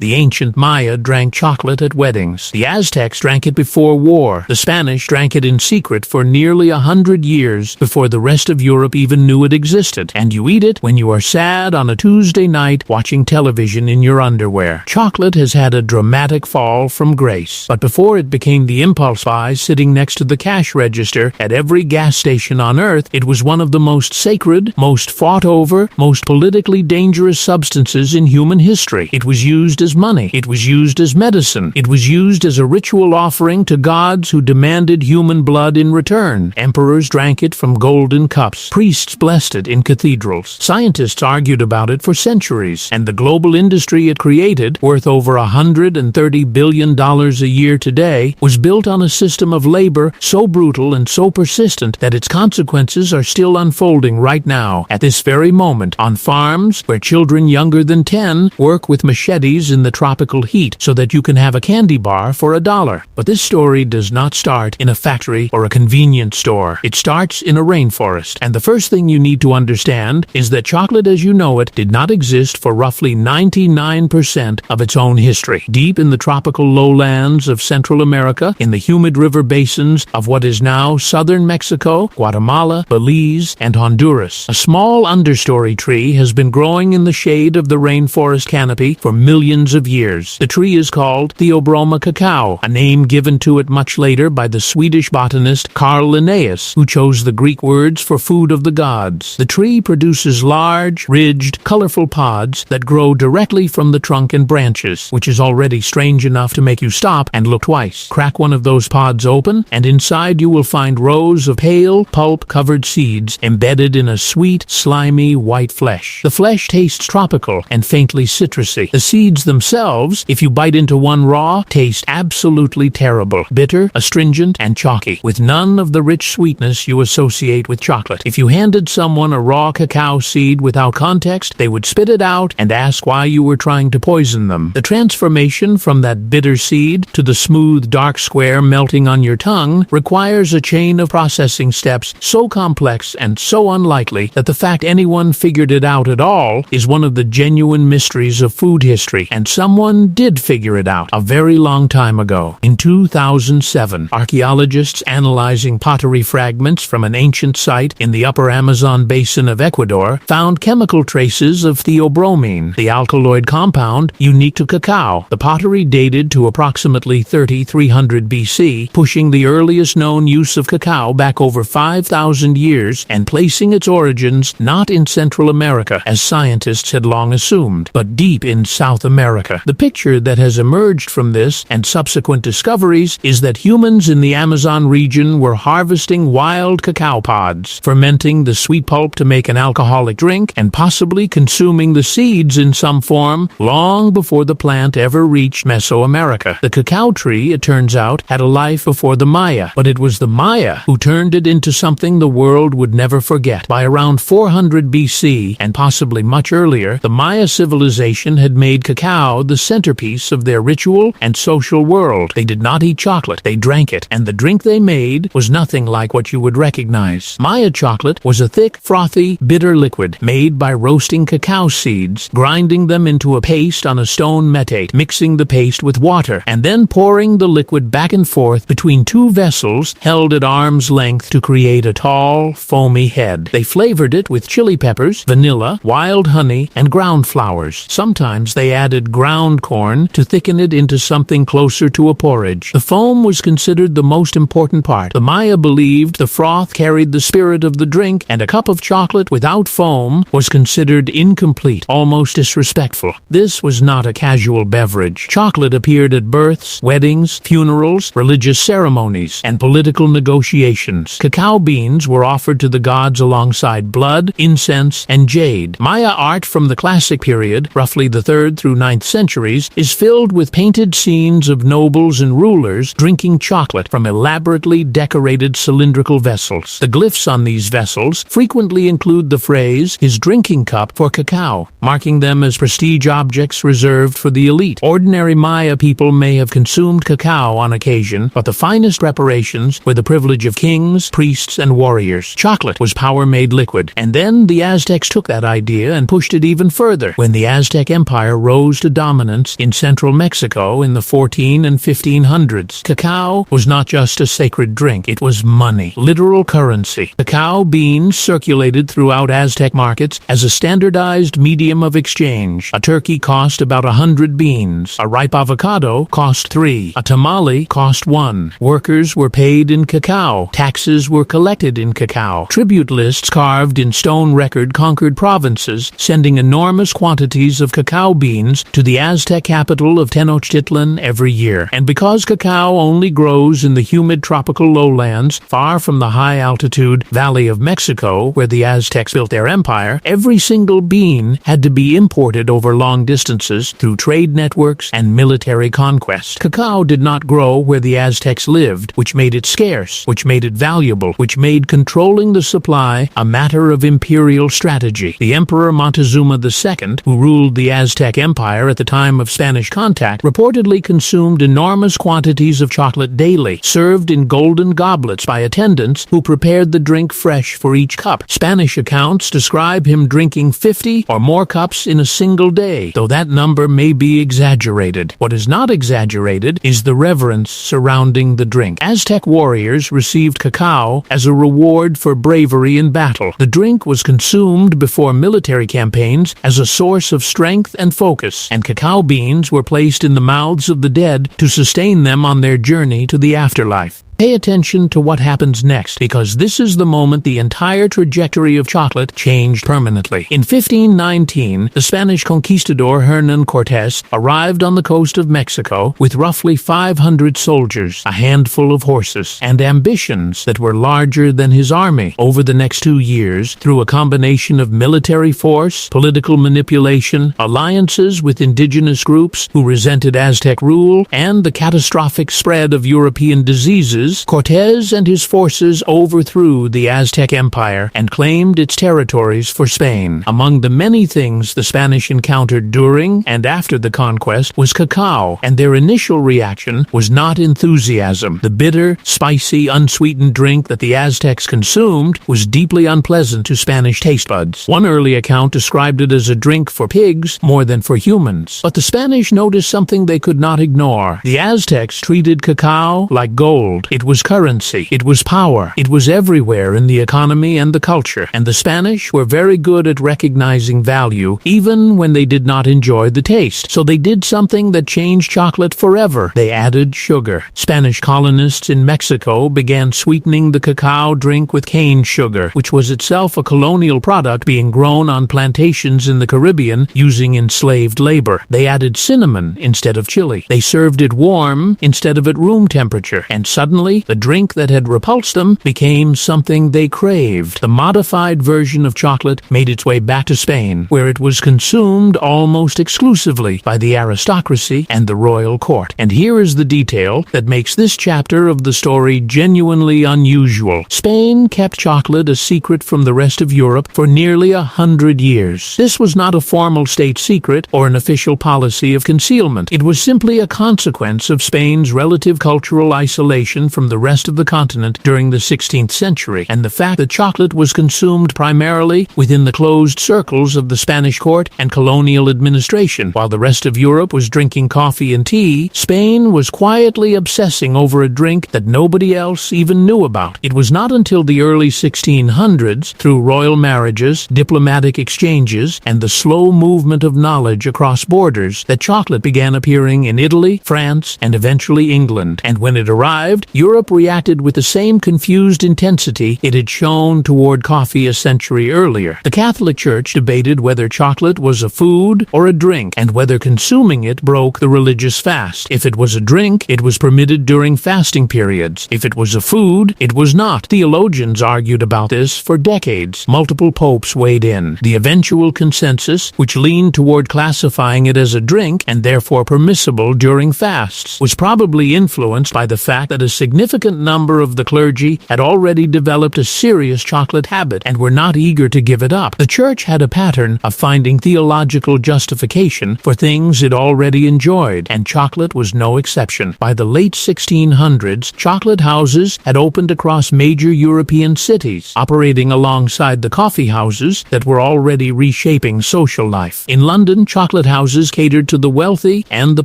The ancient Maya drank chocolate at weddings. The Aztecs drank it before war. The Spanish drank it in secret for nearly 100 years before the rest of Europe even knew it existed. And you eat it when you are sad on a Tuesday night watching television in your underwear. Chocolate has had a dramatic fall from grace. But before it became the impulse buy sitting next to the cash register at every gas station on Earth, it was one of the most sacred, most fought over, most politically dangerous substances in human history. It was used as money. It was used as medicine. It was used as a ritual offering to gods who demanded human blood in return. Emperors drank it from golden cups. Priests blessed it in cathedrals. Scientists argued about it for centuries. And the global industry it created, worth over $130 billion a year today, was built on a system of labor so brutal and so persistent that its consequences are still unfolding right now, at this very moment, on farms where children younger than 10 work with machetes in the tropical heat so that you can have a candy bar for $1. But this story does not start in a factory or a convenience store. It starts in a rainforest. And the first thing you need to understand is that chocolate as you know it did not exist for roughly 99% of its own history. Deep in the tropical lowlands of Central America, in the humid river basins of what is now southern Mexico, Guatemala, Belize, and Honduras, a small understory tree has been growing in the shade of the rainforest canopy for millions of years. The tree is called Theobroma cacao, a name given to it much later by the Swedish botanist Carl Linnaeus, who chose the Greek words for food of the gods. The tree produces large, ridged, colorful pods that grow directly from the trunk and branches, which is already strange enough to make you stop and look twice. Crack one of those pods open, and inside you will find rows of pale, pulp-covered seeds embedded in a sweet, slimy, white flesh. The flesh tastes tropical and faintly citrusy. The seeds themselves, if you bite into one raw, taste absolutely terrible, bitter, astringent, and chalky, with none of the rich sweetness you associate with chocolate. If you handed someone a raw cacao seed without context, they would spit it out and ask why you were trying to poison them. The transformation from that bitter seed to the smooth, dark square melting on your tongue requires a chain of processing steps so complex and so unlikely that the fact anyone figured it out at all is one of the genuine mysteries of food history. And someone did figure it out a very long time ago. In 2007, archaeologists analyzing pottery fragments from an ancient site in the upper Amazon basin of Ecuador found chemical traces of theobromine, the alkaloid compound unique to cacao. The pottery dated to approximately 3300 BC, pushing the earliest known use of cacao back over 5,000 years and placing its origins not in Central America, as scientists had long assumed, but deep in South America. The picture that has emerged from this and subsequent discoveries is that humans in the Amazon region were harvesting wild cacao pods, fermenting the sweet pulp to make an alcoholic drink, and possibly consuming the seeds in some form long before the plant ever reached Mesoamerica. The cacao tree, it turns out, had a life before the Maya, but it was the Maya who turned it into something the world would never forget. By around 400 BC, and possibly much earlier, the Maya civilization had made cacao the centerpiece of their ritual and social world. They did not eat chocolate, they drank it, and the drink they made was nothing like what you would recognize. Maya chocolate was a thick, frothy, bitter liquid made by roasting cacao seeds, grinding them into a paste on a stone metate, mixing the paste with water, and then pouring the liquid back and forth between two vessels held at arm's length to create a tall, foamy head. They flavored it with chili peppers, vanilla, wild honey, and ground flowers. Sometimes they added ground corn to thicken it into something closer to a porridge. The foam was considered the most important part. The Maya believed the froth carried the spirit of the drink, and a cup of chocolate without foam was considered incomplete, almost disrespectful. This was not a casual beverage. Chocolate appeared at births, weddings, funerals, religious ceremonies, and political negotiations. Cacao beans were offered to the gods alongside blood, incense, and jade. Maya art from the classic period, roughly the 3rd through 9th centuries, is filled with painted scenes of nobles and rulers drinking chocolate from elaborately decorated cylindrical vessels. The glyphs on these vessels frequently include the phrase, "his drinking cup for cacao," marking them as prestige objects reserved for the elite. Ordinary Maya people may have consumed cacao on occasion, but the finest preparations were the privilege of kings, priests, and warriors. Chocolate was power-made liquid, and then the Aztecs took that idea and pushed it even further. When the Aztec Empire rose to to dominance in central Mexico in the 14 and 1500s. Cacao was not just a sacred drink, it was money, literal currency. Cacao beans circulated throughout Aztec markets as a standardized medium of exchange. A turkey cost about 100 beans. A ripe avocado cost 3. A tamale cost 1. Workers were paid in cacao. Taxes were collected in cacao. Tribute lists carved in stone record conquered provinces, sending enormous quantities of cacao beans to the Aztec capital of Tenochtitlan every year. And because cacao only grows in the humid tropical lowlands, far from the high-altitude Valley of Mexico, where the Aztecs built their empire, every single bean had to be imported over long distances through trade networks and military conquest. Cacao did not grow where the Aztecs lived, which made it scarce, which made it valuable, which made controlling the supply a matter of imperial strategy. The Emperor Montezuma II, who ruled the Aztec Empire at the time of Spanish contact, reportedly consumed enormous quantities of chocolate daily, served in golden goblets by attendants who prepared the drink fresh for each cup. Spanish accounts describe him drinking 50 or more cups in a single day, though that number may be exaggerated. What is not exaggerated is the reverence surrounding the drink. Aztec warriors received cacao as a reward for bravery in battle. The drink was consumed before military campaigns as a source of strength and focus, and cacao beans were placed in the mouths of the dead to sustain them on their journey to the afterlife. Pay attention to what happens next, because this is the moment the entire trajectory of chocolate changed permanently. In 1519, the Spanish conquistador Hernán Cortés arrived on the coast of Mexico with roughly 500 soldiers, a handful of horses, and ambitions that were larger than his army. Over the next 2 years, through a combination of military force, political manipulation, alliances with indigenous groups who resented Aztec rule, and the catastrophic spread of European diseases, Cortés and his forces overthrew the Aztec Empire and claimed its territories for Spain. Among the many things the Spanish encountered during and after the conquest was cacao, and their initial reaction was not enthusiasm. The bitter, spicy, unsweetened drink that the Aztecs consumed was deeply unpleasant to Spanish taste buds. One early account described it as a drink for pigs more than for humans. But the Spanish noticed something they could not ignore. The Aztecs treated cacao like gold. It was currency. It was power. It was everywhere in the economy and the culture. And the Spanish were very good at recognizing value, even when they did not enjoy the taste. So they did something that changed chocolate forever. They added sugar. Spanish colonists in Mexico began sweetening the cacao drink with cane sugar, which was itself a colonial product being grown on plantations in the Caribbean using enslaved labor. They added cinnamon instead of chili. They served it warm instead of at room temperature. And suddenly, the drink that had repulsed them became something they craved. The modified version of chocolate made its way back to Spain, where it was consumed almost exclusively by the aristocracy and the royal court. And here is the detail that makes this chapter of the story genuinely unusual. Spain kept chocolate a secret from the rest of Europe for nearly 100 years. This was not a formal state secret or an official policy of concealment. It was simply a consequence of Spain's relative cultural isolation from the rest of the continent during the 16th century, and the fact that chocolate was consumed primarily within the closed circles of the Spanish court and colonial administration. While the rest of Europe was drinking coffee and tea, Spain was quietly obsessing over a drink that nobody else even knew about. It was not until the early 1600s, through royal marriages, diplomatic exchanges, and the slow movement of knowledge across borders, that chocolate began appearing in Italy, France, and eventually England. And when it arrived, Europe reacted with the same confused intensity it had shown toward coffee a century earlier. The Catholic Church debated whether chocolate was a food or a drink, and whether consuming it broke the religious fast. If it was a drink, it was permitted during fasting periods. If it was a food, it was not. Theologians argued about this for decades. Multiple popes weighed in. The eventual consensus, which leaned toward classifying it as a drink and therefore permissible during fasts, was probably influenced by the fact that a significant number of the clergy had already developed a serious chocolate habit and were not eager to give it up. The church had a pattern of finding theological justification for things it already enjoyed, and chocolate was no exception. By the late 1600s, chocolate houses had opened across major European cities, operating alongside the coffee houses that were already reshaping social life. In London, chocolate houses catered to the wealthy and the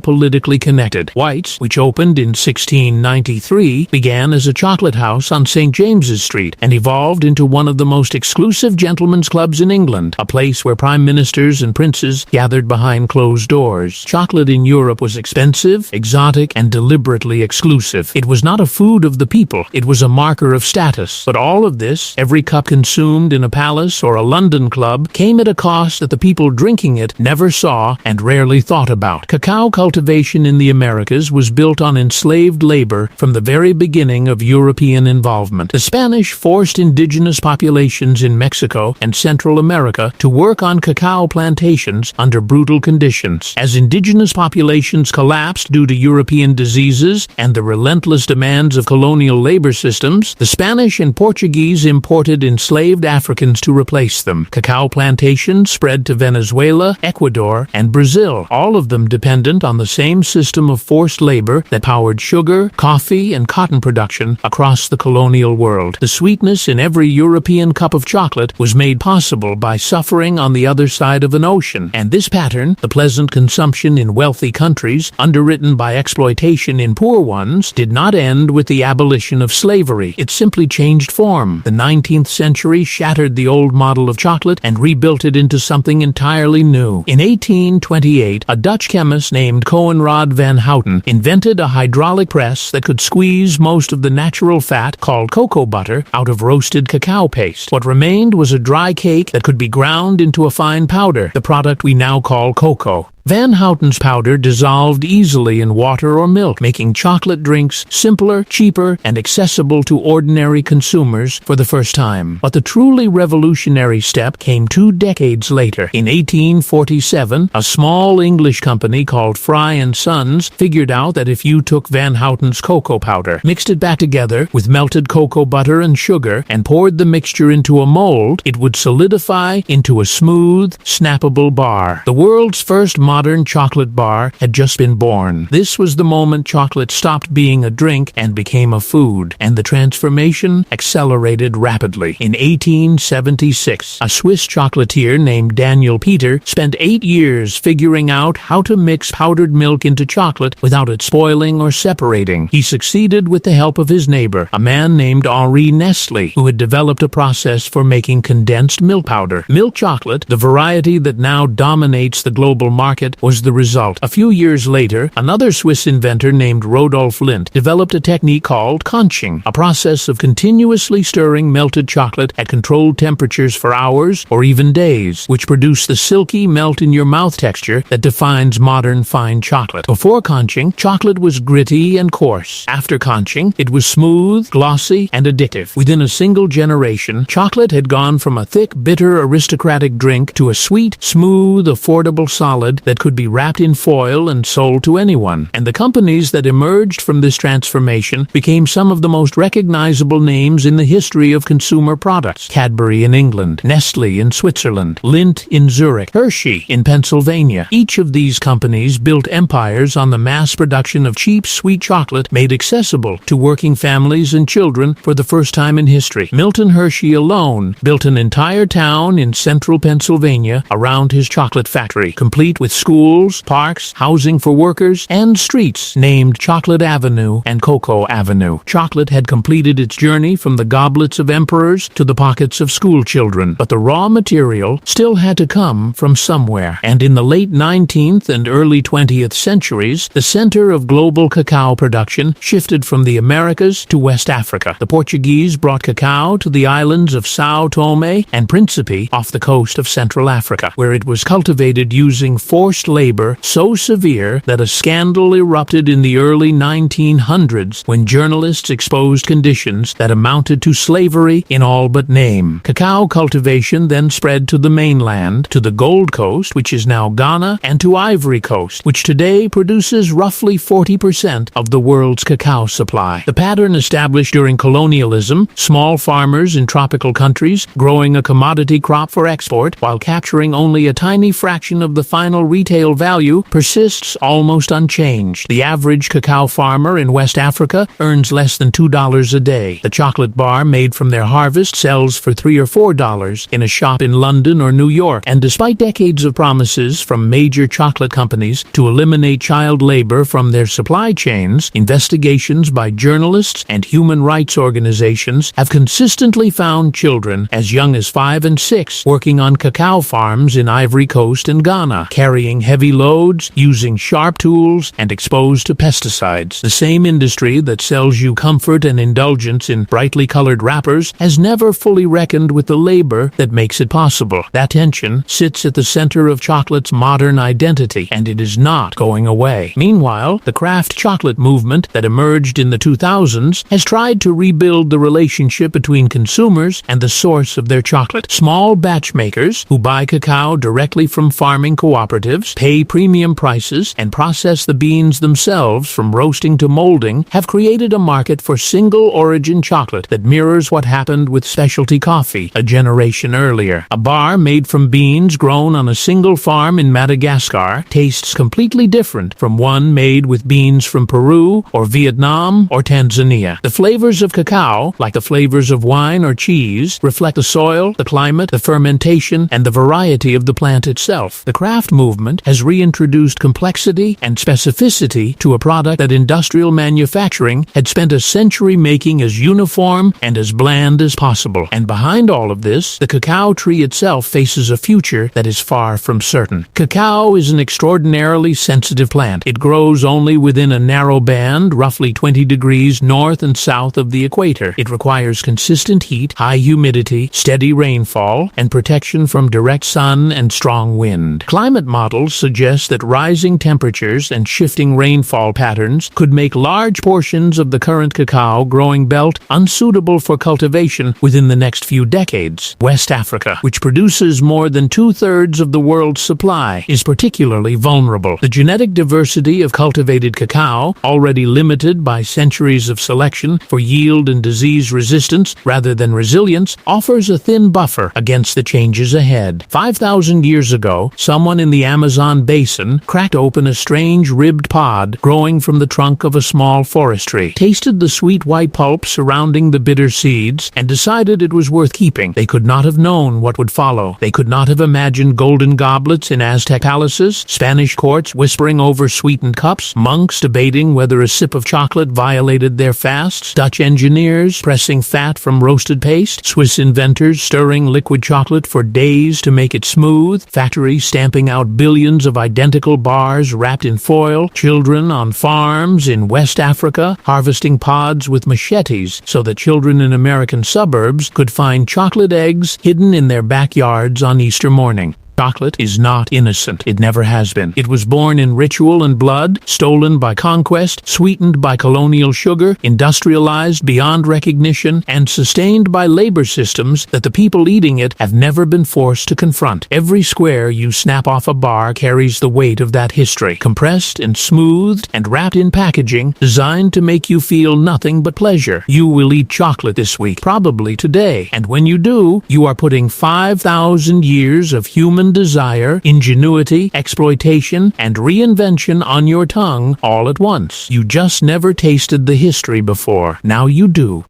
politically connected. White's, which opened in 1693, began as a chocolate house on St. James's Street and evolved into one of the most exclusive gentlemen's clubs in England, a place where prime ministers and princes gathered behind closed doors. Chocolate in Europe was expensive, exotic, and deliberately exclusive. It was not a food of the people, it was a marker of status. But all of this, every cup consumed in a palace or a London club, came at a cost that the people drinking it never saw and rarely thought about. Cacao cultivation in the Americas was built on enslaved labor from the very beginning of European involvement. The Spanish forced indigenous populations in Mexico and Central America to work on cacao plantations under brutal conditions. As indigenous populations collapsed due to European diseases and the relentless demands of colonial labor systems, the Spanish and Portuguese imported enslaved Africans to replace them. Cacao plantations spread to Venezuela, Ecuador, and Brazil, all of them dependent on the same system of forced labor that powered sugar, coffee, and cotton production across the colonial world. The sweetness in every European cup of chocolate was made possible by suffering on the other side of an ocean, and this pattern, the pleasant consumption in wealthy countries, underwritten by exploitation in poor ones, did not end with the abolition of slavery. It simply changed form. The 19th century shattered the old model of chocolate and rebuilt it into something entirely new. In 1828, a Dutch chemist named Coenraad van Houten invented a hydraulic press that could squeeze most of the natural fat, called cocoa butter, out of roasted cacao paste. What remained was a dry cake that could be ground into a fine powder, the product we now call cocoa. Van Houten's powder dissolved easily in water or milk, making chocolate drinks simpler, cheaper, and accessible to ordinary consumers for the first time. But the truly revolutionary step came 2 decades later. In 1847, a small English company called Fry & Sons figured out that if you took Van Houten's cocoa powder, mixed it back together with melted cocoa butter and sugar, and poured the mixture into a mold, it would solidify into a smooth, snappable bar. The world's first modern chocolate bar had just been born. This was the moment chocolate stopped being a drink and became a food, and the transformation accelerated rapidly. In 1876, a Swiss chocolatier named Daniel Peter spent 8 years figuring out how to mix powdered milk into chocolate without it spoiling or separating. He succeeded with the help of his neighbor, a man named Henri Nestle, who had developed a process for making condensed milk powder. Milk chocolate, the variety that now dominates the global market, was the result. A few years later, another Swiss inventor named Rodolphe Lindt developed a technique called conching, a process of continuously stirring melted chocolate at controlled temperatures for hours or even days, which produced the silky melt-in-your-mouth texture that defines modern fine chocolate. Before conching, chocolate was gritty and coarse. After conching, it was smooth, glossy, and addictive. Within a single generation, chocolate had gone from a thick, bitter, aristocratic drink to a sweet, smooth, affordable solid that could be wrapped in foil and sold to anyone. And the companies that emerged from this transformation became some of the most recognizable names in the history of consumer products. Cadbury in England, Nestle in Switzerland, Lindt in Zurich, Hershey in Pennsylvania. Each of these companies built empires on the mass production of cheap, sweet chocolate made accessible to working families and children for the first time in history. Milton Hershey alone built an entire town in central Pennsylvania around his chocolate factory, complete with schools, parks, housing for workers, and streets named Chocolate Avenue and Cocoa Avenue. Chocolate had completed its journey from the goblets of emperors to the pockets of school children, but the raw material still had to come from somewhere. And in the late 19th and early 20th centuries, the center of global cacao production shifted from the Americas to West Africa. The Portuguese brought cacao to the islands of São Tomé and Príncipe off the coast of Central Africa, where it was cultivated using forced forced labor so severe that a scandal erupted in the early 1900s when journalists exposed conditions that amounted to slavery in all but name. Cacao cultivation then spread to the mainland, to the Gold Coast, which is now Ghana, and to Ivory Coast, which today produces roughly 40% of the world's cacao supply. The pattern established during colonialism, small farmers in tropical countries growing a commodity crop for export while capturing only a tiny fraction of the final retail value, persists almost unchanged. The average cacao farmer in West Africa earns less than $2 a day. The chocolate bar made from their harvest sells for $3 or $4 in a shop in London or New York, and despite decades of promises from major chocolate companies to eliminate child labor from their supply chains, investigations by journalists and human rights organizations have consistently found children as young as 5 and 6 working on cacao farms in Ivory Coast and Ghana, carrying heavy loads, using sharp tools, and exposed to pesticides. The same industry that sells you comfort and indulgence in brightly colored wrappers has never fully reckoned with the labor that makes it possible. That tension sits at the center of chocolate's modern identity, and it is not going away. Meanwhile, the craft chocolate movement that emerged in the 2000s has tried to rebuild the relationship between consumers and the source of their chocolate. Small batch makers who buy cacao directly from farming cooperatives, pay premium prices, and process the beans themselves from roasting to molding have created a market for single-origin chocolate that mirrors what happened with specialty coffee a generation earlier. A bar made from beans grown on a single farm in Madagascar tastes completely different from one made with beans from Peru or Vietnam or Tanzania. The flavors of cacao, like the flavors of wine or cheese, reflect the soil, the climate, the fermentation, and the variety of the plant itself. The craft movement has reintroduced complexity and specificity to a product that industrial manufacturing had spent a century making as uniform and as bland as possible. And behind all of this, the cacao tree itself faces a future that is far from certain. Cacao is an extraordinarily sensitive plant. It grows only within a narrow band, roughly 20 degrees north and south of the equator. It requires consistent heat, high humidity, steady rainfall, and protection from direct sun and strong wind. Climate models suggest that rising temperatures and shifting rainfall patterns could make large portions of the current cacao growing belt unsuitable for cultivation within the next few decades. West Africa, which produces more than 2/3 of the world's supply, is particularly vulnerable. The genetic diversity of cultivated cacao, already limited by centuries of selection for yield and disease resistance rather than resilience, offers a thin buffer against the changes ahead. 5,000 years ago, someone in the Amazon basin cracked open a strange ribbed pod growing from the trunk of a small forest tree, tasted the sweet white pulp surrounding the bitter seeds, and decided it was worth keeping. They could not have known what would follow. They could not have imagined golden goblets in Aztec palaces, Spanish courts whispering over sweetened cups, monks debating whether a sip of chocolate violated their fasts, Dutch engineers pressing fat from roasted paste, Swiss inventors stirring liquid chocolate for days to make it smooth, factories stamping out billions of identical bars wrapped in foil, children on farms in West Africa harvesting pods with machetes so that children in American suburbs could find chocolate eggs hidden in their backyards on Easter morning. Chocolate is not innocent. It never has been. It was born in ritual and blood, stolen by conquest, sweetened by colonial sugar, industrialized beyond recognition, and sustained by labor systems that the people eating it have never been forced to confront. Every square you snap off a bar carries the weight of that history, compressed and smoothed and wrapped in packaging designed to make you feel nothing but pleasure. You will eat chocolate this week, probably today, and when you do, you are putting 5,000 years of human desire, ingenuity, exploitation, and reinvention on your tongue all at once. You just never tasted the history before. Now you do.